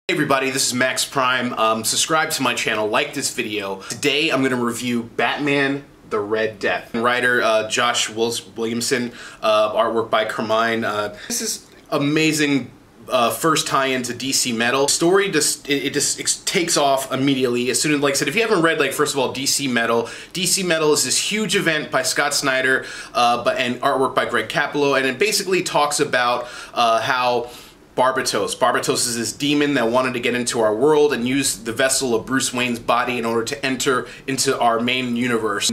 Hey everybody, this is Max Prime. Subscribe to my channel, like this video. Today I'm going to review Batman the Red Death. Writer Josh Williamson, artwork by Carmine. This is amazing first tie-in to DCmetal. Story just takes off immediately as soon as, like I said, if you haven't read, like, first of all, DCmetal is this huge event by Scott Snyder and artwork by Greg Capullo, and it basically talks about how Barbatos is this demon that wanted to get into our world and use the vessel of Bruce Wayne's body in order to enter into our main universe.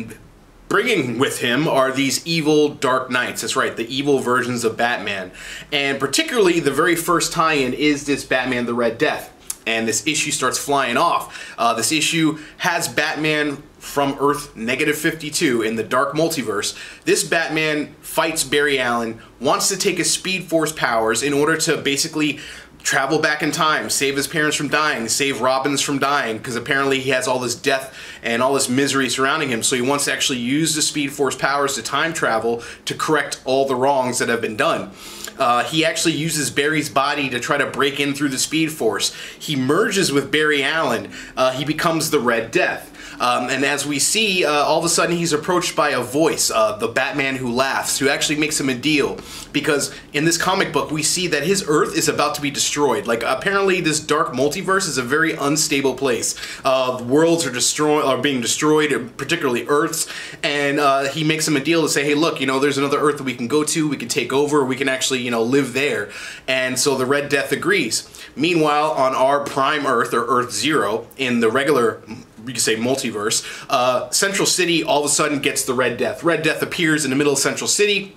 Bringing with him are these evil Dark Knights. That's right, the evil versions of Batman. And particularly the very first tie-in is this Batman the Red Death. And this issue starts flying off. This issue has Batman from Earth -52 in the Dark Multiverse. This Batman fights Barry Allen, wants to take his Speed Force powers in order to basically travel back in time, save his parents from dying, save Robins from dying, because apparently he has all this death and all this misery surrounding him, so he wants to actually use the Speed Force powers to time travel to correct all the wrongs that have been done. He actually uses Barry's body to try to break in through the Speed Force. He merges with Barry Allen. He becomes the Red Death. And as we see, all of a sudden he's approached by a voice, the Batman who laughs, who actually makes him a deal. Because in this comic book, we see that his Earth is about to be destroyed. Like, apparently this dark multiverse is a very unstable place. Worlds are being destroyed, particularly Earths. And he makes him a deal to say, hey, look, you know, there's another Earth that we can go to, we can take over, we can actually, you know, live there. And so the Red Death agrees. Meanwhile, on our prime Earth, or Earth Zero, in the regular, you could say, multiverse, Central City all of a sudden gets the Red Death. Red Death appears in the middle of Central City.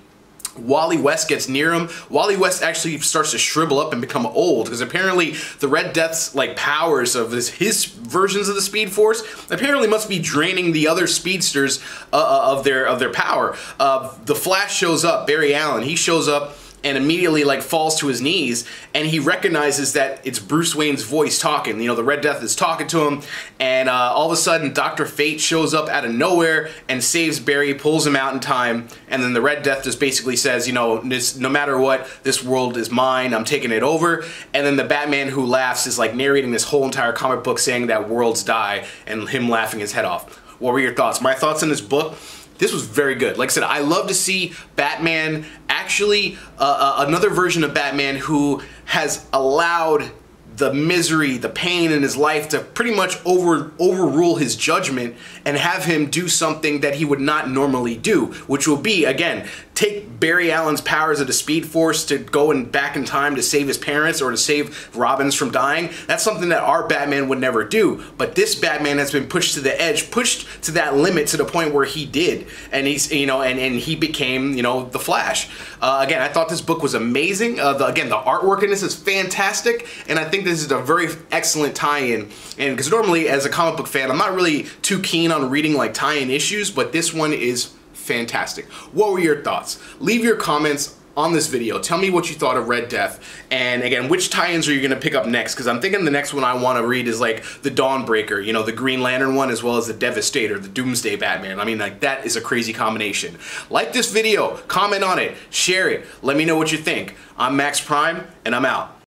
Wally West gets near him. Wally West actually starts to shrivel up and become old, because apparently the Red Death's like powers of his versions of the Speed Force apparently must be draining the other speedsters of their power. The Flash shows up, Barry Allen. He shows up and immediately like falls to his knees, and he recognizes that it's Bruce Wayne's voice talking. You know, the Red Death is talking to him, and all of a sudden Dr. Fate shows up out of nowhere and saves Barry, pulls him out in time, and then the Red Death just basically says, you know, no matter what, this world is mine, I'm taking it over. And then the Batman who laughs is like narrating this whole entire comic book saying that worlds die, and him laughing his head off. What were your thoughts? My thoughts on this book? This was very good. Like I said, I love to see Batman, actually another version of Batman who has allowed the misery, the pain in his life to pretty much overrule his judgment and have him do something that he would not normally do, which will be, again, take Barry Allen's powers of the Speed Force to go back in time to save his parents or to save Robins from dying. That's something that our Batman would never do. But this Batman has been pushed to the edge, pushed to that limit, to the point where he did, and he's, you know, and he became, you know, the Flash. Again, I thought this book was amazing. Again, the artwork in this is fantastic, and I think this is a very excellent tie-in. And because normally, as a comic book fan, I'm not really too keen on reading like tie-in issues, but this one is fantastic. What were your thoughts? Leave your comments on this video. Tell me what you thought of Red Death, and again, which tie-ins are you going to pick up next? Because I'm thinking the next one I want to read is like the Dawnbreaker, you know, the Green Lantern one, as well as the Devastator, the Doomsday Batman. I mean, like, that is a crazy combination. Like this video, comment on it, share it, let me know what you think. I'm Max Prime, and I'm out.